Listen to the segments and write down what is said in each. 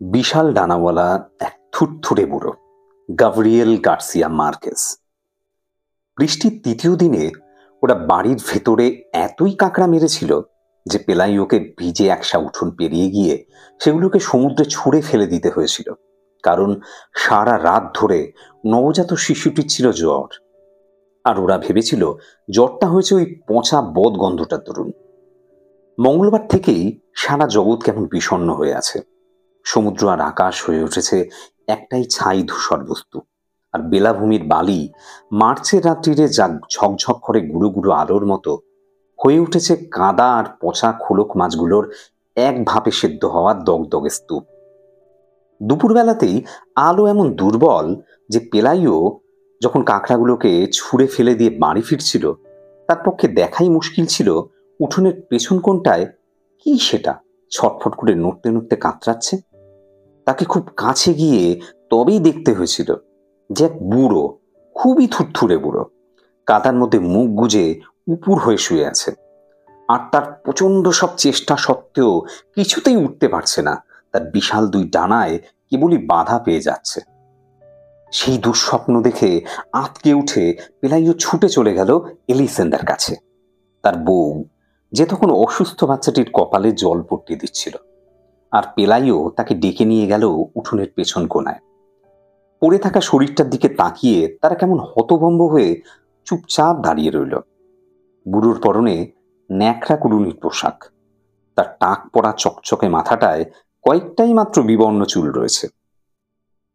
বিশাল ডানাওয়ালা এক থুরথুরে বুড়ো, Gabriel Garcia Marquez. বৃষ্টির তৃতীয় দিনে ওরা বাড়ির ভেতরে এতই কাঁকড়া মেরেছিল যে পেলাইওকে ভিজে একসা উঠোন পেরিয়ে গিয়ে সেগুলোকে সমুদ্রে ছুঁড়ে ফেলে দিতে হয়েছিল। কারণ সারা রাত ধরে নবজাত শিশুটির ছিল জ্বর, আর ওরা ভেবেছিল জ্বরটা হয়েছে ওই পচা বদ গন্ধটার দরুন। মঙ্গলবার থেকেই সারা জগৎ কেমন বিষণ্ণ হয়ে আছে। সমুদ্র আর আকাশ হয়ে উঠেছে একটাই ছাই ধূসর বস্তু, আর বেলাভূমির বালি মার্চের রাত্রিরে যা ঝকঝক করে গুঁড়ো গুঁড়ো আলোর মতো হয়ে উঠেছে কাদা আর পচা খোলক মাছগুলোর এক ভাপে সেদ্ধ হওয়া দগদগে স্তূপ। দুপুরবেলাতেই আলো এমন দুর্বল যে পেলাইও যখন কাঁকড়াগুলোকে ছুঁড়ে ফেলে দিয়ে বাড়ি ফিরছিল, তার পক্ষে দেখাই মুশকিল ছিল উঠোনের পেছন কোণটায় কি সেটা ছটফট করে নড়তে নড়তে কাতরাচ্ছে। তাকে খুব কাছে গিয়ে তবেই দেখতে হয়েছিল যে এক বুড়ো, খুবই থুরথুরে বুড়ো, কাদার মধ্যে মুখ গুজে উপুর হয়ে শুয়ে আছে। আর তার প্রচন্ড সব চেষ্টা সত্ত্বেও কিছুতেই উঠতে পারছে না। তার বিশাল দুই ডানায় কেবলই বাধা পেয়ে যাচ্ছে। সেই দুঃস্বপ্ন দেখে আঁতকে উঠে পেলাইও ছুটে চলে গেল এলিসেন্দার কাছে, তার বউ, যে তখন অসুস্থ বাচ্চাটির কপালে জল পট্টি দিচ্ছিল। আর পেলাইও তাকে ডেকে নিয়ে গেল উঠোনের পেছন কোণায়। পড়ে থাকা শরীরটার দিকে তাকিয়ে তারা কেমন হতভম্ব হয়ে চুপচাপ দাঁড়িয়ে রইল। বুড়োর পরনে ন্যাকড়া কুড়ুনির পোশাক, তার টাক পড়া চকচকে মাথাটায় কয়েকটাই মাত্র বিবর্ণ চুল রয়েছে।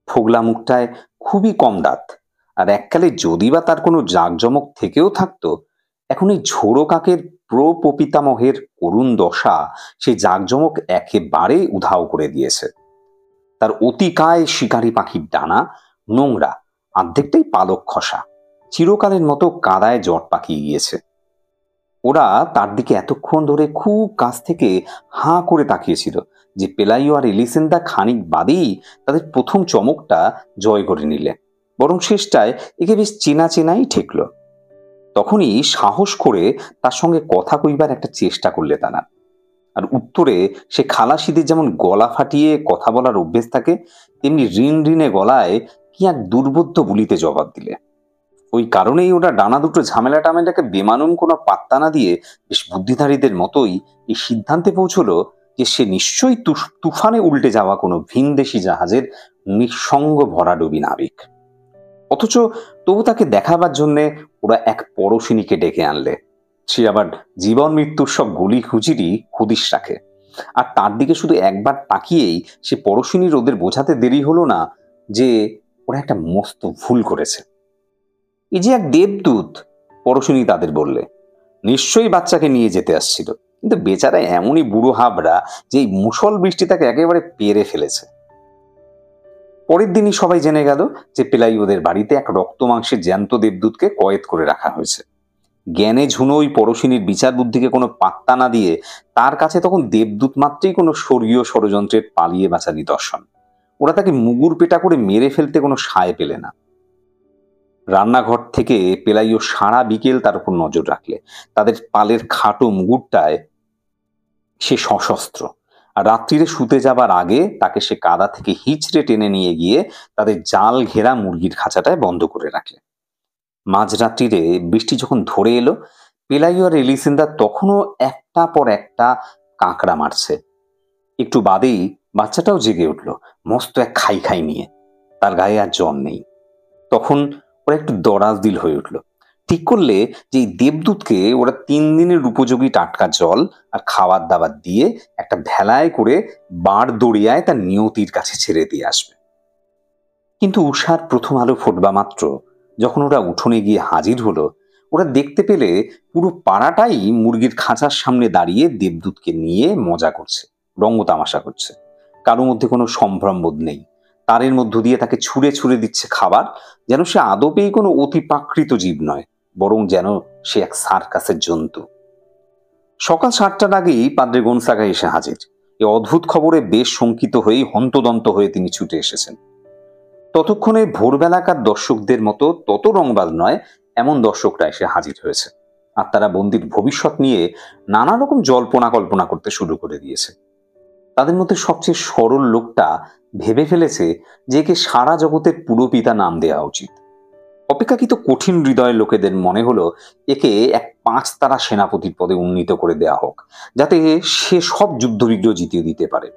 ফোগলা মুখটায় খুবই কম দাঁত, আর এককালে যদি বা তার কোনো জাঁকজমক থেকেও থাকতো, এখন এই ঝোড়ো কাকের প্রপিতামহের করুণ দশা সেই জাঁকজমক একেবারে উধাও করে দিয়েছে। তার অতিকায় শিকারী পাখির ডানা, নোংরা, অর্ধেকটাই পালক খসা, চিরকালের মতো কাদায় জট পাকিয়ে গিয়েছে। ওরা তার দিকে এতক্ষণ ধরে খুব কাছ থেকে হাঁ করে তাকিয়েছিল যে পেলাইও আর এলিসেন্দা খানিক বাদেই তাদের প্রথম চমকটা জয় করে নিলে, বরং শেষটায় একে বেশ চেনা চেনাই ঠেকল। তখনই সাহস করে তার সঙ্গে কথা কইবার একটা চেষ্টা করলে তারা। আর উত্তরে সে খালাসিদের যেমন গলা ফাটিয়ে কথা বলার অভ্যেস থাকে, তেমনি ঋণ ঋণে গলায় কি এক দুর্বোধ্য বলিতে জবাব দিলে। ওই কারণেই ওরা ডানা দুটো ঝামেলা টামেলাকে বেমানুম কোনো পাত্তা না দিয়ে বেশ বুদ্ধিধারীদের মতোই এই সিদ্ধান্তে পৌঁছলো যে সে নিশ্চয়ই তুফানে উল্টে যাওয়া কোনো ভিনদেশি জাহাজের নিঃসঙ্গ ভরাডুবি নাবিক। অথচ তবু তাকে দেখাবার জন্যে ওরা এক পরশিনীকে ডেকে আনলে। সে আবার জীবন মৃত্যুর সব গলি খুঁজিরই হদিশ রাখে, আর তার দিকে শুধু একবার তাকিয়েই সে পরশিনীর ওদের বোঝাতে দেরি হলো না যে ওরা একটা মস্ত ভুল করেছে। এই যে এক দেবদূত, পরশিনী তাদের বললে, নিশ্চয়ই বাচ্চাকে নিয়ে যেতে আসছিল, কিন্তু বেচারা এমনই বুড়ো হাবড়া যে এই মুষল বৃষ্টি তাকে একেবারে পেরে ফেলেছে। পরের দিনই সবাই জেনে গেল যে পেলাই ওদের বাড়িতে এক রক্ত মাংসের জ্যান্ত দেবদূতকে কয়েদ করে রাখা হয়েছে। জ্ঞানে ঝুনো ওই পরশিনীর বিচার বুদ্ধিকে কোনো পাত্তা না দিয়ে তার কাছে তখন দেবদূত মাত্রই কোনো স্বর্গীয় ষড়যন্ত্রের পালিয়ে বাঁচা নিদর্শন। ওরা তাকে মুগুর পেটা করে মেরে ফেলতে কোনো সায় পেলে না। রান্নাঘর থেকে পেলাইও সারা বিকেল তার উপর নজর রাখলে। তাদের পালের খাটো মুগুরটায় সে সশস্ত্র, আর রাত্রিরে শুতে যাবার আগে তাকে সে কাদা থেকে হিচড়ে টেনে নিয়ে গিয়ে তাদের জাল ঘেরা মুরগির খাঁচাটায় বন্ধ করে রাখলে। মাঝরাত্রিরে বৃষ্টি যখন ধরে এলো, পেলাইও আর এলিসেন্দা তখনও একটা পর একটা কাঁকড়া মারছে। একটু বাদেই বাচ্চাটাও জেগে উঠল, মস্ত এক খাই খাই নিয়ে। তার গায়ে আর জ্বর নেই। তখন ওরা একটু দরাজদিল হয়ে উঠল। ঠিক করলে যে এই দেবদূতকে ওরা 3 দিনের উপযোগী টাটকা জল আর খাবার দাবার দিয়ে একটা ভেলায় করে বাঁড় দড়িয়ায় তার নিয়তির কাছে ছেড়ে দিয়ে আসবে। কিন্তু উষার প্রথম আলো ফোটবা মাত্র যখন ওরা উঠোনে গিয়ে হাজির হলো, ওরা দেখতে পেলে পুরো পাড়াটাই মুরগির খাঁচার সামনে দাঁড়িয়ে দেবদূতকে নিয়ে মজা করছে, রঙ্গতামাশা করছে। কারোর মধ্যে কোনো সম্ভ্রমবোধ নেই। তারের মধ্য দিয়ে তাকে ছুঁড়ে ছুঁড়ে দিচ্ছে খাবার, যেন সে আদপেই কোনো অতিপ্রাকৃত জীব নয়, বরং যেন সে এক সার্কাসের জন্তু। সকাল 7টার আগেই পাদ্রে গনসাগা এসে হাজির। এই অদ্ভুত খবরে বেশ শঙ্কিত হয়েই হন্তদন্ত হয়ে তিনি ছুটে এসেছেন। ততক্ষণে ভোরবেলাকার দর্শকদের মতো তত রংবাজ নয় এমন দর্শকরা এসে হাজির হয়েছে, আর তারা বন্দির ভবিষ্যৎ নিয়ে নানা রকম জল্পনা কল্পনা করতে শুরু করে দিয়েছে। তাদের মধ্যে সবচেয়ে সরল লোকটা ভেবে ফেলেছে যে একে সারা জগতের পুরোপিতা নাম দেওয়া উচিত। অপেক্ষাকৃত কঠিন হৃদয়ের লোকেদের মনে হলো একে এক 5 তারা সেনাপতির পদে উন্নীত করে দেয়া হোক, যাতে সে সব যুদ্ধবিগ্রহ জিতিয়ে দিতে পারে।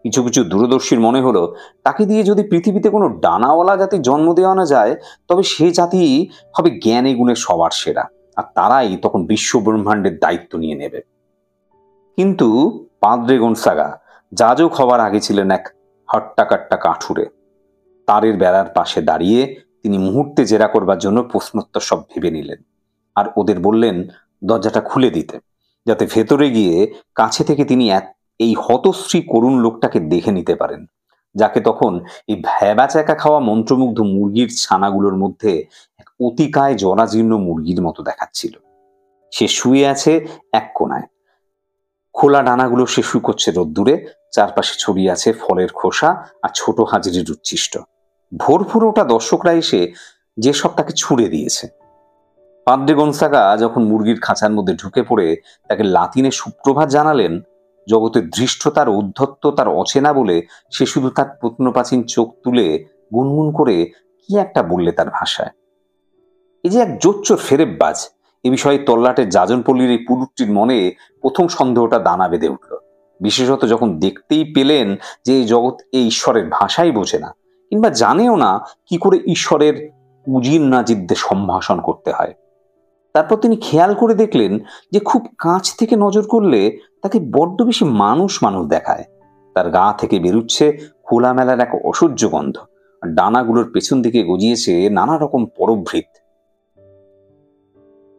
কিছু কিছু দূরদর্শীর মনে হলো তাকে দিয়ে যদি পৃথিবীতে কোনো ডানাওয়ালা জাতির জন্ম দেওয়ানো যায়, তবে সে জাতি হবে জ্ঞানে গুণে সবার সেরা, আর তারাই তখন বিশ্ব ব্রহ্মাণ্ডের দায়িত্ব নিয়ে নেবে। কিন্তু পাদ্রে গনসাগা যাজক হবার আগে ছিলেন এক হট্টাকাট্টা কাঠুরে। তারের বেড়ার পাশে দাঁড়িয়ে তিনি মুহূর্তে জেরা করবার জন্য প্রশ্নোত্তর সব ভেবে নিলেন, আর ওদের বললেন দরজাটা খুলে দিতে, যাতে ভেতরে গিয়ে কাছে থেকে তিনি এই হতশ্রী করুণ লোকটাকে দেখে নিতে পারেন, যাকে তখন এই ভ্যাবাচ্যাকা খাওয়া মন্ত্রমুগ্ধ মুরগির ছানাগুলোর মধ্যে এক অতিকায় জরাজীর্ণ মুরগির মতো দেখাচ্ছিল। সে শুয়ে আছে এক কোনায়, খোলা ডানাগুলো সে শুকোচ্ছে রোদ্দুরে, চারপাশে ছড়িয়ে আছে ফলের খোসা আর ছোট হাজিরির উচ্ছিষ্ট। ভোর ভোর ওটা দর্শকরা এসে যেসব তাকে ছুঁড়ে দিয়েছে। পাদ্রে গনসাগা যখন মুরগির খাঁচার মধ্যে ঢুকে পড়ে তাকে লাতিনে সুপ্রভাত জানালেন, জগতের ধৃষ্টতার ঔদ্ধত্যতার অচেনা বলে সে শুধু তার প্রত্নপ্রাচীন চোখ তুলে গুনগুন করে কি একটা বললে তার ভাষায়। এই যে এক জোচ্চোর ফেরেববাজ, এ বিষয়ে তল্লাটের যাজনপল্লীর এই পুরুষটির মনে প্রথম সন্দেহটা দানা বেঁধে উঠল, বিশেষত যখন দেখতেই পেলেন যে এই জগৎ এই ঈশ্বরের ভাষাই বোঝে না, কিংবা জানেও না কি করে ঈশ্বরের উজির নাজিরদের সম্ভাষণ করতে হয়। তারপর তিনি খেয়াল করে দেখলেন যে খুব কাছ থেকে নজর করলে তাকে বড্ড বেশি মানুষ মানুষ দেখায়। তার গা থেকে বেরুচ্ছে খোলামেলার এক অসহ্য গন্ধ, আর ডানাগুলোর পেছন দিকে গজিয়েছে নানা রকম পরভৃত,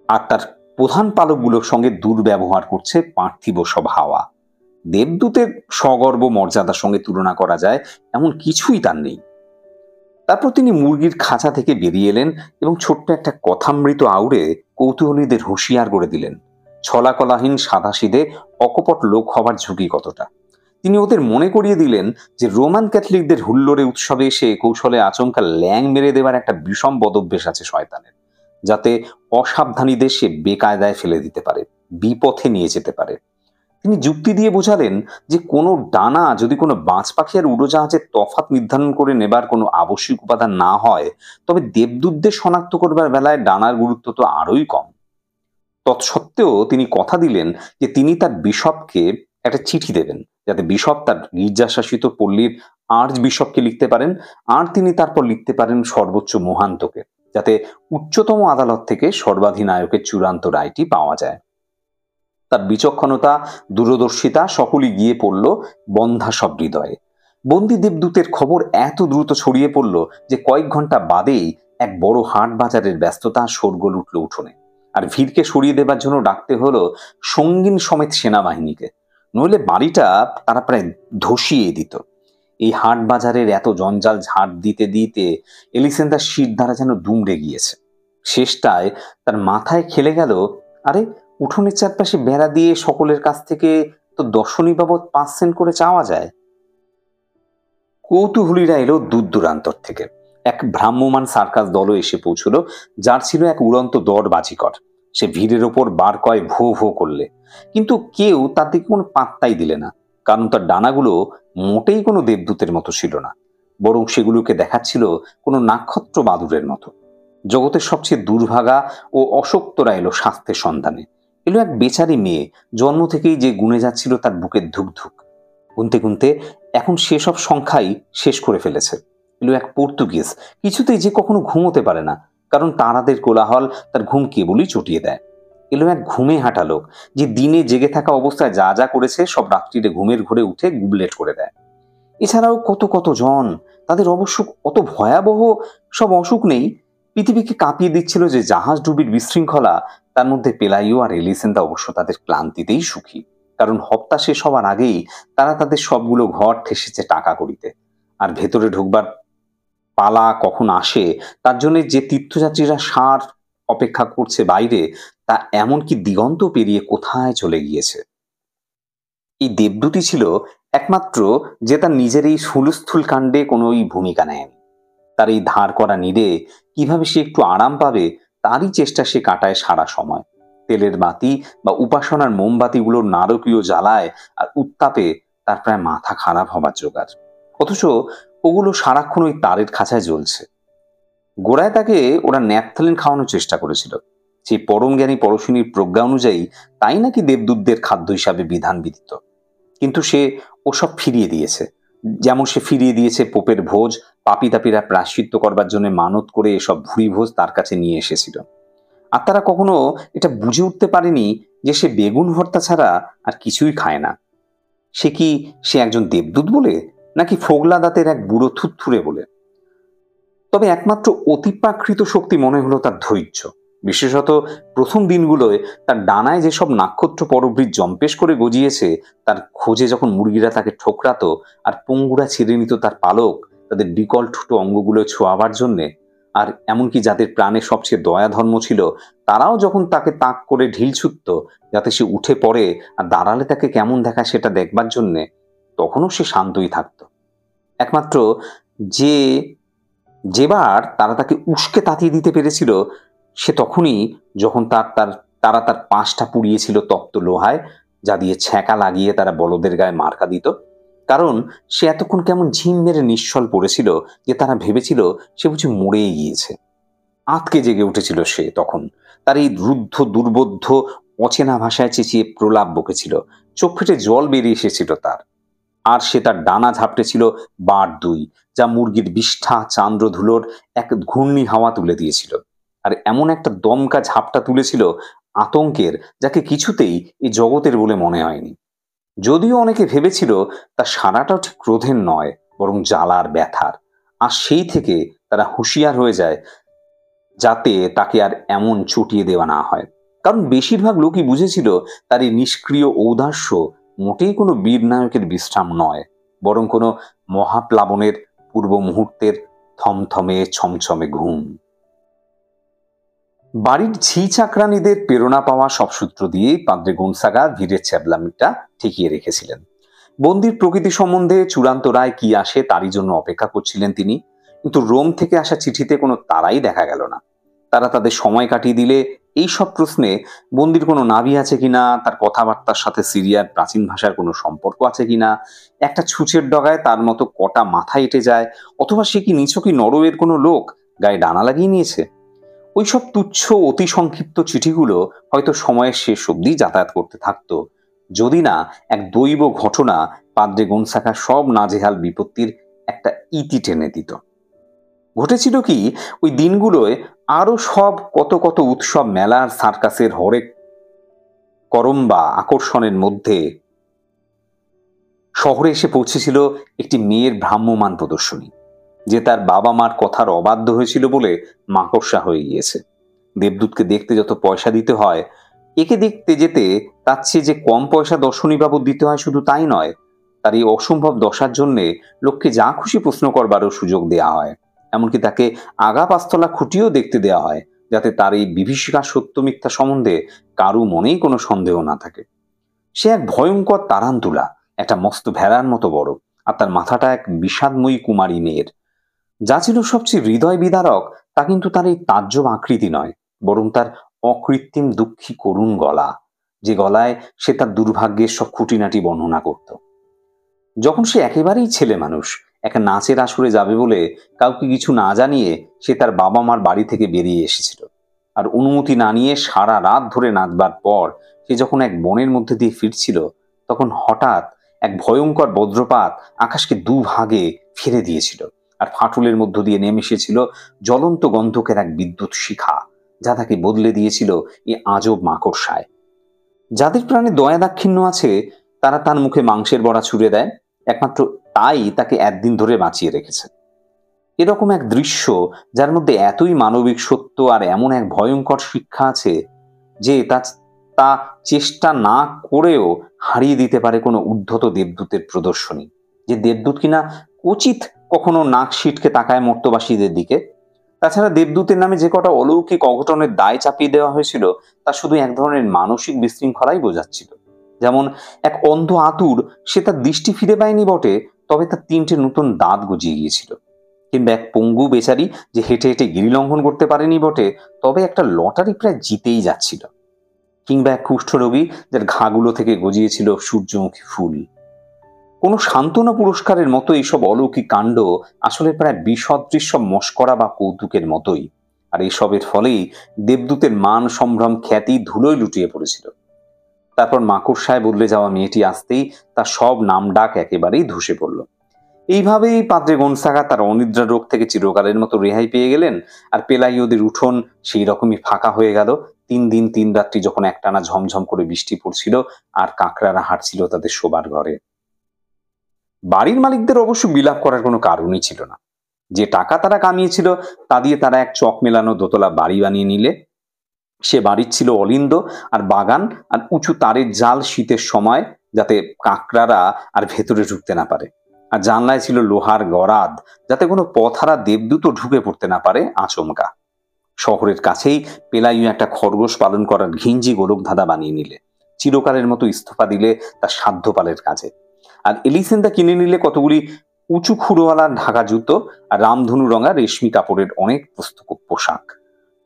আর তার প্রধান পালকগুলোর সঙ্গে দুর্ব্যবহার করছে পার্থিব সব হাওয়া। দেবদূতের সগর্ব মর্যাদার সঙ্গে তুলনা করা যায় এমন কিছুই তার নেই। তারপর তিনি মুরগির খাঁচা থেকে বেরিয়ে এলেন এবং ছোট্ট একটা কথামৃত আউড়ে কৌতূহলীদের হুঁশিয়ার করে দিলেন ছলাকলাহীন সাদাসিধে অকপট লোক হবার ঝুঁকি কতটা। তিনি ওদের মনে করিয়ে দিলেন যে রোমান ক্যাথলিকদের হুল্লোড়ে উৎসবে এসে কৌশলে আচমকা ল্যাং মেরে দেবার একটা বিষম বদভ্যেস আছে শয়তানের, যাতে অসাবধানীদের সে বেকায়দায় ফেলে দিতে পারে, বিপথে নিয়ে যেতে পারে। তিনি যুক্তি দিয়ে বোঝালেন যে কোনো ডানা যদি কোনো বাজ পাখি আর উড়োজাহাজের তফাৎ নির্ধারণ করে নেবার কোনো আবশ্যিক উপাদান না হয়, তবে দেবদূতদের শনাক্ত করবার বেলায় ডানার গুরুত্ব তো আরোই কম। তৎসত্ত্বেও তিনি কথা দিলেন যে তিনি তার বিশপকে একটা চিঠি দেবেন, যাতে বিশপ তার গির্জাশাসিত পল্লীর আর্চ বিশপকে লিখতে পারেন, আর তিনি তারপর লিখতে পারেন সর্বোচ্চ মহান্তকে, যাতে উচ্চতম আদালত থেকে সর্বাধিনায়কের চূড়ান্ত রায়টি পাওয়া যায়। তার বিচক্ষণতা, দূরদর্শিতা সকলই গিয়ে পড়ল বন্ধা সব হৃদয়ে। বন্দি দেবদূতের খবর এত দ্রুত ছড়িয়ে পড়ল যে কয়েক ঘন্টা বাদেই এক বড় হাট বাজারের ব্যস্ততা শোরগোল উঠল উঠোনে, আর ভিড়কে সরিয়ে দেবার জন্য ডাকতে হলো সঙ্গীন সমেত সেনাবাহিনীকে, নইলে বাড়িটা তারা প্রায় ধসিয়ে দিত। এই হাট বাজারের এত জঞ্জাল ঝাড় দিতে দিতে এলিসেন্দার শির দ্বারা যেন দুমড়ে গিয়েছে। শেষটায় তার মাথায় খেলে গেল, আরে উঠোনের চারপাশে বেড়া দিয়ে সকলের কাছ থেকে তো দর্শনী বাবদ 5 সেন্ট করে চাওয়া যায়। কৌতূহলীরা এলো দূর দূরান্তর থেকে। এক ভ্রাম্যমান সার্কাস দলও এসে পৌঁছল, যার ছিল এক উড়ন্ত দর বাজিকর। সে ভিড়ের ওপর বার কয় ভো ভো করলে, কিন্তু কেউ তার দিকে কোনো পাত্তাই দিলে না, কারণ তার ডানাগুলো মোটেই কোনো দেবদূতের মতো ছিল না, বরং সেগুলোকে দেখাচ্ছিল কোনো নাক্ষত্র বাদুরের মতো। জগতের সবচেয়ে দুর্ভাগা ও অশক্তরা এলো স্বাস্থ্যের সন্ধানে। এলো এক বেচারি মেয়ে, জন্ম থেকেই যে গুনে যাচ্ছিল তার বুকের ধুকধুক। গুনতে গুনতে এখন সেসব সংখ্যাই শেষ করে ফেলেছে। এলো এক পর্তুগিজ, কিছুতেই যে কখনো ঘুমোতে পারে না, কারণ তারাদের কোলাহল তার ঘুম কেবলই চটিয়ে দেয়। এলো এক ঘুমে হাঁটা লোক, যে দিনে জেগে থাকা অবস্থায় যা যা করেছে সব রাত্রিরে ঘুমের ঘোরে উঠে গুবলেট করে দেয়। এছাড়াও কত কত জন, তাদের অবশ্য অত ভয়াবহ সব অসুখ নেই। পৃথিবীকে কাঁপিয়ে দিচ্ছিল যে জাহাজ ডুবির বিশৃঙ্খলা, তার মধ্যে পেলাইও আর এলিসেন্দা অবশ্য তাদের ক্লান্তিতেই সুখী, কারণ হপ্তা শেষ হবার আগেই তারা তাদের সবগুলো ঘর ঠেসেছে টাকা করিতে। আর ভেতরে ঢুকবার পালা কখন আসে তার জন্য যে তীর্থযাত্রীরা সার অপেক্ষা করছে বাইরে, তা এমনকি দিগন্ত পেরিয়ে কোথায় চলে গিয়েছে। এই দেবদূতই ছিল একমাত্র যে তার নিজের এই হুলস্থুল কাণ্ডে কোনোই ভূমিকা নেয়নি। তার এই ধার করা নিরে কিভাবে সে একটু আরাম পাবে তারই চেষ্টা সে কাটায় সারা সময়। তেলের বাতি বা উপাসনার মোমবাতিগুলোর নারকীয় জ্বালায় আর উত্তাপে তার প্রায় মাথা খারাপ হবার জোগাড়। অথচ ওগুলো সারাক্ষণ ওই তারের খাঁচায় জ্বলছে। গোড়ায় তাকে ওরা ন্যাপথালিন খাওয়ানোর চেষ্টা করেছিল। সেই পরম জ্ঞানী পরশিনীর প্রজ্ঞা অনুযায়ী তাই নাকি দেবদূতদের খাদ্য হিসাবে বিধান বিধিত। কিন্তু সে ওসব ফিরিয়ে দিয়েছে। যেমন সে ফিরিয়ে দিয়েছে পোপের ভোজ, পাপী তাপীরা প্রায়শ্চিত্ত করবার জন্য মানত করে এসব ভুরি ভোজ তার কাছে নিয়ে এসেছিল। আর তারা কখনো এটা বুঝে উঠতে পারেনি যে সে বেগুন ভর্তা ছাড়া আর কিছুই খায় না। সে একজন দেবদূত বলে, নাকি ফোগলা দাঁতের এক বুড়ো থুতথুরে বলে? তবে একমাত্র অতিপ্রাকৃত শক্তি মনে হলো তার ধৈর্য। বিশেষত প্রথম দিনগুলোয় তার ডানায় যেসব নক্ষত্র পরবৃত জম্পেশ করে গজিয়েছে, তার খোঁজে যখন মুরগিরা তাকে ঠোকরাতো আর পঙ্গুরা ছিঁড়ে নিত তার পালক তাদের বিকল ঠুটো অঙ্গগুলো ছোঁয়াবার জন্যে, আর এমনকি যাদের প্রাণে সবচেয়ে দয়া ধর্ম ছিল তারাও যখন তাকে তাক করে ঢিল ছুটত যাতে সে উঠে পড়ে আর দাঁড়ালে তাকে কেমন দেখায় সেটা দেখবার জন্যে, তখনও সে শান্তই থাকত। একমাত্র যেবার তারা তাকে উস্কে তাতিয়ে দিতে পেরেছিল সে তখনই, যখন তারা তার পাঁশটা পুড়িয়েছিল তপ্ত লোহায়, যা দিয়ে ছ্যাঁকা লাগিয়ে তারা বলদের গায়ে মার্কা দিত। কারণ সে এতক্ষণ কেমন ঝিম মেরে নিশ্চল পড়েছিল যে তারা ভেবেছিল সে বুঝি মরেই গিয়েছে। আঁতকে জেগে উঠেছিল সে তখন। তার এই রুদ্ধ দুর্বোধ্য অচেনা ভাষায় চেঁচিয়ে প্রলাপ বকেছিল। চোখ ফেটে জল বেরিয়ে এসেছিল তার। আর সে তার ডানা ঝাপটেছিল বার দুই, যা মুরগির বিষ্ঠা চান্দ্রধুলোর এক ঘূর্ণি হাওয়া তুলে দিয়েছিল। আর এমন একটা দমকা ঝাপটা তুলেছিল আতঙ্কের, যাকে কিছুতেই এই জগতের বলে মনে হয়নি। যদিও অনেকে ভেবেছিল তার সারাটাও ঠিক ক্রোধের নয়, বরং জ্বালার ব্যথার। আর সেই থেকে তারা হুঁশিয়ার হয়ে যায় যাতে তাকে আর এমন চটিয়ে দেওয়া না হয়। কারণ বেশিরভাগ লোকই বুঝেছিল তার এই নিষ্ক্রিয় ঔদাস্য মোটেই কোনো বীর নায়কের বিশ্রাম নয়, বরং কোনো মহাপ্লাবনের পূর্ব মুহূর্তের থমথমে ছমছমে ঘুম। বাড়ির ঝি চাকরানীদের প্রেরণা পাওয়া সব সূত্র দিয়েই পাদ্রে গোন্সাগা ভিড়ের ছ্যাবলামিটা ঠেকিয়ে রেখেছিলেন। বন্দির প্রকৃতি সম্বন্ধে চূড়ান্ত রায় কি আসে তারই জন্য অপেক্ষা করছিলেন তিনি। কিন্তু রোম থেকে আসা চিঠিতে কোনো তারাই দেখা গেল না। তারা তাদের সময় কাটিয়ে দিলে এই সব প্রশ্নে বন্দির কোনো নাভি আছে কিনা, তার কথাবার্তার সাথে সিরিয়ার প্রাচীন ভাষার কোনো সম্পর্ক আছে কিনা, একটা ছুঁচের ডগায় তার মতো কটা মাথা এঁটে যায়, অথবা সে কি নিছকই নরওয়ের কোনো লোক গায়ে ডানা লাগিয়ে নিয়েছে, ওইসব তুচ্ছ অতি সংক্ষিপ্ত চিঠিগুলো হয়তো সময়ের শেষ অবধি যাতায়াত করতে থাকতো, যদি না এক দৈব ঘটনা পাদ্রে গোন্সাগার সব নাজেহাল বিপত্তির একটা ইতি টেনে দিত। ঘটেছিল কি, ওই দিনগুলোয় আরো সব কত কত উৎসব, মেলার, সার্কাসের হরেক করম্বা আকর্ষণের মধ্যে শহরে এসে পৌঁছেছিল একটি মেয়ের ভ্রাম্যমান প্রদর্শনী, যে তার বাবা মার কথার অবাধ্য হয়েছিল বলে মাকড়সা হয়ে গিয়েছে। দেবদূতকে দেখতে যত পয়সা দিতে হয়, একে দেখতে যেতে তার চেয়ে যে কম পয়সা দর্শনী বাবদ দিতে হয় শুধু তাই নয়, তার এই অসম্ভব দশার জন্যে লোককে যা খুশি প্রশ্ন করবারও সুযোগ দেয়া হয়। এমনকি তাকে আগা পাঁচতলা খুঁটিয়েও দেখতে দেওয়া হয়, যাতে তার এই বিভীষিকা সত্য মিথ্যা সম্বন্ধে কারু মনেই কোনো সন্দেহ না থাকে। সে এক ভয়ঙ্কর তারান্তুলা, একটা মস্ত ভেড়ার মতো বড়, আর তার মাথাটা এক বিষাদময়ী কুমারী মেয়ের। যা ছিল সবচেয়ে হৃদয় বিদারক তা কিন্তু তার এই তাজ্জব আকৃতি নয়, বরং তার অকৃত্রিম দুঃখী করুণ গলা, যে গলায় সে তার দুর্ভাগ্যের সব খুঁটিনাটি বর্ণনা করত। যখন সে একেবারেই ছেলে মানুষ, একটা নাচের আসরে যাবে বলে কাউকে কিছু না জানিয়ে সে তার বাবা মার বাড়ি থেকে বেরিয়ে এসেছিল, আর অনুমতি না নিয়ে সারা রাত ধরে নাচবার পর সে যখন এক বনের মধ্যে দিয়ে ফিরছিল, তখন হঠাৎ এক ভয়ঙ্কর বজ্রপাত আকাশকে দুভাগে ফেলে দিয়েছিল, আর ফাটলের মধ্য দিয়ে নেমে এসেছিল জ্বলন্ত গন্ধকের এক বিদ্যুৎ শিখা, যা তাকে বদলে দিয়েছিল এই আজব মাকড়সায়। যাদের প্রাণে দয়া দাক্ষিণ্য আছে তারা তার মুখে মাংসের বড়া ছুঁড়ে দেয়, একমাত্র তাই তাকে একদিন ধরে বাঁচিয়ে রেখেছে। এরকম এক দৃশ্য, যার মধ্যে এতই মানবিক সত্য আর এমন এক ভয়ঙ্কর শিক্ষা আছে যে তা চেষ্টা না করেও হারিয়ে দিতে পারে কোনো উদ্ধত দেবদূতের প্রদর্শনী, যে দেবদূত কিনা উচিত কখনো নাক সিটকে তাকায় মর্তবাসীদের দিকে। তাছাড়া দেবদূতের নামে যে কটা অলৌকিক অঘটনের দায় চাপিয়ে দেওয়া হয়েছিল তা শুধু এক ধরনের মানসিক বিশৃঙ্খলাই বোঝাচ্ছিল। যেমন এক অন্ধ আতুর, সে তার দৃষ্টি ফিরে পায়নি বটে, তবে তার 3টে নতুন দাঁত গজিয়ে গিয়েছিল। কিংবা এক পঙ্গু বেচারি, যে হেঁটে হেঁটে গিরিলঙ্ঘন করতে পারেনি বটে, তবে একটা লটারি প্রায় জিতেই যাচ্ছিল। কিংবা এক কুষ্ঠরোগী, যার ঘাগুলো থেকে গজিয়েছিল সূর্যমুখী ফুল। কোনো সান্ত্বনা পুরস্কারের মতো এইসব অলৌকিক কাণ্ড আসলে প্রায় বিসদৃশ্য মশকরা বা কৌতুকের মতোই। আর এসবের ফলেই দেবদূতের মান সম্ভ্রম খ্যাতি ধুলোয় লুটিয়ে পড়েছিল। তারপর মাকড়সায় বদলে যাওয়া মেয়েটি আসতেই তার সব নামডাক একেবারেই ধসে পড়ল। এইভাবেই পাদ্রে গনসাগা তার অনিদ্রা রোগ থেকে চিরকালের মতো রেহাই পেয়ে গেলেন। আর পেলাইওদের উঠোন সেই রকমই ফাঁকা হয়ে গেল। 3 দিন 3 রাত্রি যখন একটানা ঝমঝম করে বৃষ্টি পড়ছিল আর কাকড়ারা হাঁটছিল তাদের শোবার ঘরে। বাড়ির মালিকদের অবশ্য বিলাপ করার কোনো কারণই ছিল না। যে টাকা তারা কামিয়েছিল তা দিয়ে তারা এক চক মেলানো দোতলা বাড়ি বানিয়ে নিলে। সে বাড়ির ছিল অলিন্দ আর বাগান আর উঁচু তারের জাল, শীতের সময় যাতে কাকড়ারা আর ভেতরে ঢুকতে না পারে। আর জানলায় ছিল লোহার গরাদ, যাতে কোনো পথহারা দেবদূতও ঢুকে পড়তে না পারে আচমকা। শহরের কাছেই পেলাইও একটা খরগোশ পালন করার ঘিঞ্জি গোলকধাঁধা বানিয়ে নিলে। চিরকালের মতো ইস্তফা দিলে তার সাধ্যপালের কাজে। আর এলিসেন্দা কিনে নিলে কতগুলি উঁচু খুঁড়োওয়ালা ঢাকা জুতো আর রামধনু রঙা রেশমি কাপড়ের অনেক পোশাক।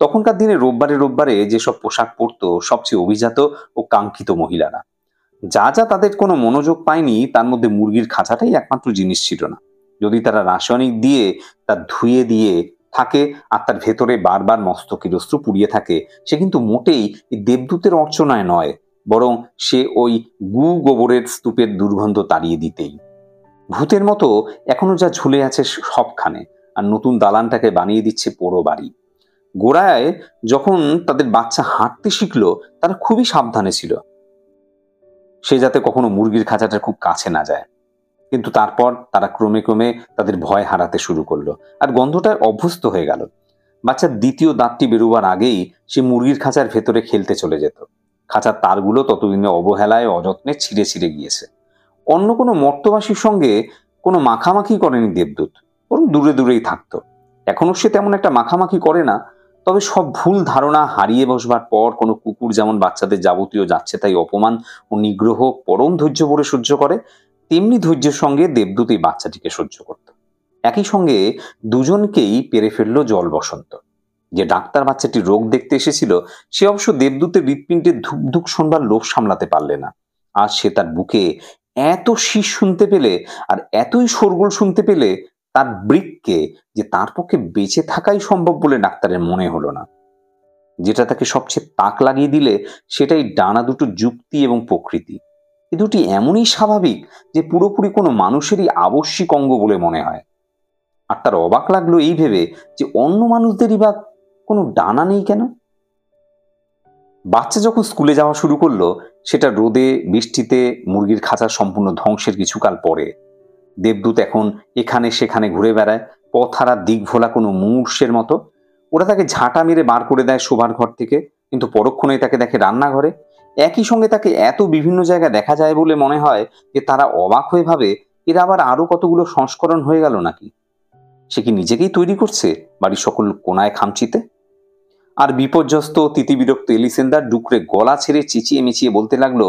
তখনকার দিনে রোববারে রোববারে যেসব পোশাক পরতো সবচেয়ে অভিজাত ও কাঙ্ক্ষিত মহিলারা। যা যা তাদের কোনো মনোযোগ পায়নি তার মধ্যে মুরগির খাঁচাটাই একমাত্র জিনিস ছিল না। যদি তারা রাসায়নিক দিয়ে তা ধুয়ে দিয়ে থাকে আর তার ভেতরে বারবার মস্তকের অস্ত্র পুড়িয়ে থাকে, সে কিন্তু মোটেই দেবদূতের অর্চনায় নয়, বরং সে ওই গু গোবরের স্তূপের দুর্গন্ধ তাড়িয়ে দিতেই। ভূতের মতো এখনো যা ঝুলে আছে সবখানে, আর নতুন দালানটাকে বানিয়ে দিচ্ছে পোড়ো বাড়ি। গোড়ায় যখন তাদের বাচ্চা হাঁটতে শিখলো তারা খুবই সাবধানে ছিল, সে যাতে কখনো মুরগির খাঁচাটার খুব কাছে না যায়। কিন্তু তারপর তারা ক্রমে ক্রমে তাদের ভয় হারাতে শুরু করলো আর গন্ধটায় অভ্যস্ত হয়ে গেল। বাচ্চার দ্বিতীয় দাঁতটি বেরোবার আগেই সে মুরগির খাঁচার ভেতরে খেলতে চলে যেত। খাঁচার তারগুলো ততদিনে অবহেলায় অযত্নে ছিঁড়ে ছিঁড়ে গিয়েছে। অন্য কোনো মর্তবাসীর সঙ্গে কোনো মাখামাখি করেনি দেবদূত, বরং দূরে দূরেই থাকতো। এখনো সে তেমন একটা মাখামাখি করে না, তবে সব ভুল ধারণা হারিয়ে বসবার পর কোনো কুকুর যেমন বাচ্চাদের যাবতীয় যাচ্ছে তাই অপমান ও নিগ্রহ পরম ধৈর্য ভরে সহ্য করে, তেমনি ধৈর্যের সঙ্গে দেবদূত এই বাচ্চাটিকে সহ্য করত। একই সঙ্গে দুজনকেই পেরে ফেলল জল বসন্ত। যে ডাক্তার বাচ্চাটির রোগ দেখতে এসেছিল সে অবশ্য দেবদূতের হৃৎপিণ্ডের ধুকধুক শোনবার লোভ সামলাতে পারলে না। আজ সে তার বুকে এত শীষ শুনতে পেলে আর এতই শোরগোল শুনতে পেলে তার বৃক্কে যে তার পক্ষে বেঁচে থাকাই সম্ভব বলে ডাক্তারের মনে হলো না। যেটা তাকে সবচেয়ে তাক লাগিয়ে দিলে সেটাই ডানা দুটো যুক্তি এবং প্রকৃতি। এ দুটি এমনই স্বাভাবিক যে পুরোপুরি কোনো মানুষেরই আবশ্যিক অঙ্গ বলে মনে হয়। আর তার অবাক লাগলো এই ভেবে যে অন্য মানুষদেরই বা কোনো ডানা নেই কেন। বাচ্চা যখন স্কুলে যাওয়া শুরু করলো, সেটা রোদে বৃষ্টিতে মুরগির খাঁচা সম্পূর্ণ ধ্বংসের কিছুকাল পরে। দেবদূত এখন এখানে সেখানে ঘুরে বেড়ায়, পথহারা দিক ভোলা কোনো মুমূর্ষের মতো। ওরা তাকে ঝাঁটা মেরে বার করে দেয় শোবার ঘর থেকে, কিন্তু পরক্ষণেই তাকে দেখে রান্নাঘরে। একই সঙ্গে তাকে এত বিভিন্ন জায়গায় দেখা যায় বলে মনে হয় যে তারা অবাক হয়ে ভাবে এরা আবার আরো কতগুলো সংস্করণ হয়ে গেল নাকি। সে কি নিজেকেই তৈরি করছে বাড়ির সকল কোনায় খামচিতে? আর বিপর্যস্ত তিতিবিরক্ত এলিসেন্দার ডুকরে গলা ছেড়ে চেঁচিয়ে মেচিয়ে বলতে লাগলো,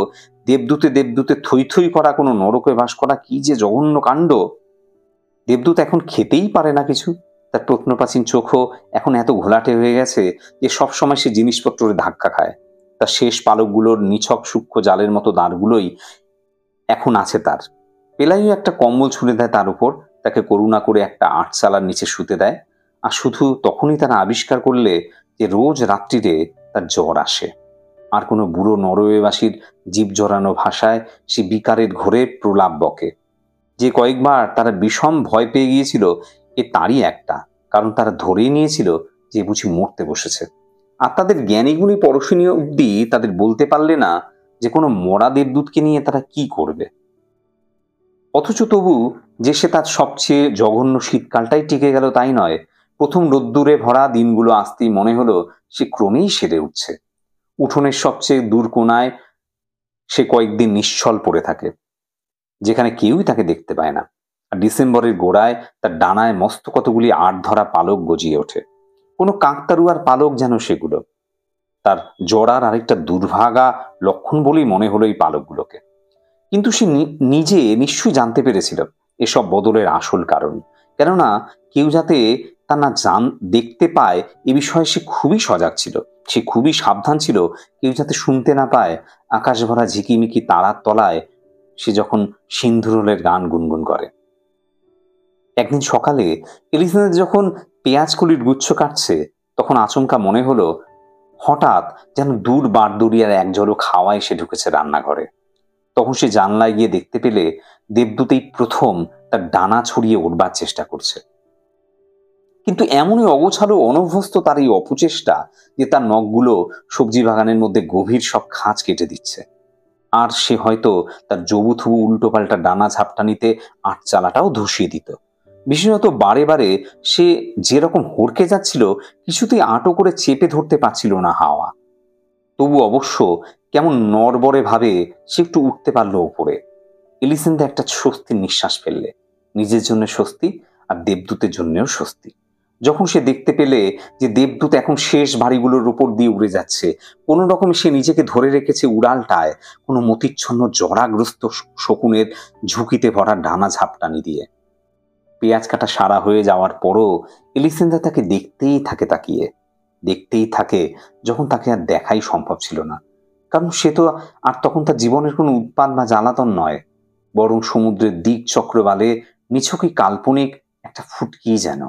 দেবদূতে দেবদূতে থই থই করা কোনো নরকে বাস করা কি যে জঘন্য কাণ্ড। দেবদূত এখন খেতেই পারে না কিছু। তার প্রত্নপ্রাচীন চোখও এখন এত ঘোলাটে হয়ে গেছে যে সবসময় সে জিনিসপত্রের ধাক্কা খায়। তার শেষ পালকগুলোর নিছক সূক্ষ্ম জালের মতো দাঁড়গুলোই এখন আছে তার। পেলাইও একটা কম্বল ছুঁড়ে দেয় তার উপর, তাকে করুণা করে একটা আটচালার নিচে শুতে দেয়। আর শুধু তখনই তারা আবিষ্কার করলে যে রোজ রাত্রিরে তার জ্বর আসে। আর কোনো বুড়ো নরওয়েবাসীর জীব জড়ানো ভাষায় সে বিকারের ঘোরে প্রলাপ বকে। যে কয়েকবার তারা বিষম ভয় পেয়ে গিয়েছিল এ তারই একটা, কারণ তারা ধরেই নিয়েছিল যে বুঝি মরতে বসেছে। আর তাদের জ্ঞানীগুণী পরশনীয় অব্দি তাদের বলতে পারলে না যে কোনো মরা দেবদূতকে নিয়ে তারা কি করবে। অথচ তবু যে সে তার সবচেয়ে জঘন্য শীতকালটাই টিকে গেল তাই নয়, প্রথম রোদ্দুরে ভরা দিনগুলো আসতেই মনে হলো সে ক্রমেই সেরে উঠছে। উঠোনের সবচেয়ে দূর কোনায় সে কয়েকদিন নিশ্চল পড়ে থাকে, যেখানে কেউই তাকে দেখতে পায় না। আর ডিসেম্বরের গোড়ায় তার ডানায় মস্ত কতগুলি আট ধরা পালক গজিয়ে ওঠে, কোনো কাকতারুয়ার পালক যেন সেগুলো। তার জড়ার আরেকটা দুর্ভাগা লক্ষণ বলেই মনে হলো এই পালকগুলোকে। কিন্তু সে নিজে নিশ্চয়ই জানতে পেরেছিল এসব বদলের আসল কারণ। কেননা কেউ যাতে তা না দেখতে পায় এ বিষয়ে সে খুবই সজাগ ছিল। সে খুবই সাবধান ছিল কেউ যাতে শুনতে না পায় আকাশ ভরা ঝিকিমিকি তারার তলায় সে যখন সিন্ধুরোলের গান গুনগুন করে। একদিন সকালে এলিজাবেথ যখন পেঁয়াজকলির গুচ্ছ কাটছে, তখন আচমকা মনে হলো হঠাৎ যেন দূর বাঁশদড়িয়ার এক ঝলক হাওয়া এসে ঢুকেছে রান্নাঘরে। তখন সে জানলায় গিয়ে দেখতে পেলে দেবদূতই প্রথম তার ডানা ছড়িয়ে উঠবার চেষ্টা করছে। কিন্তু এমনই অগোছালো অনভ্যস্ত তার এই অপচেষ্টা যে তার নখগুলো সবজি বাগানের মধ্যে গভীর সব খাঁজ কেটে দিচ্ছে। আর সে হয়তো তার জবুথবু উল্টোপাল্টা ডানা ঝাপটানিতে আটচালাটাও ধসিয়ে দিত। বিশেষত বারে বারে সে যেরকম হড়কে যাচ্ছিল, কিছুতেই আঁটো করে চেপে ধরতে পারছিল না হাওয়া। তবু অবশ্য কেমন নড়বড়ে ভাবে সে একটু উঠতে পারলো ওপরে। এলিসেন্দা একটা স্বস্তির নিঃশ্বাস ফেললে, নিজের জন্য স্বস্তি আর দেবদূতের জন্যও স্বস্তি। যখন সে দেখতে পেলে যে দেবদূত এখন শেষ বাড়িগুলোর উপর দিয়ে উড়ে যাচ্ছে, কোনো রকমে সে নিজেকে ধরে রেখেছে উড়ালটায় কোনো মতিচ্ছন্ন জরাগ্রস্ত শকুনের ঝুঁকিতে ভরা ডানা ঝাপটানি দিয়ে। পেঁয়াজ কাটা সারা হয়ে যাওয়ার পরও এলিসেন্দা তাকে দেখতেই থাকে, তাকিয়ে দেখতেই থাকে, যখন তাকে আর দেখাই সম্ভব ছিল না। কারণ সে তো আর তখন তার জীবনের কোনো উৎপাত বা জ্বালাতন নয়, বরং সমুদ্রের দিক চক্রবালে নিছকই কাল্পনিক একটা ফুটকি যেন।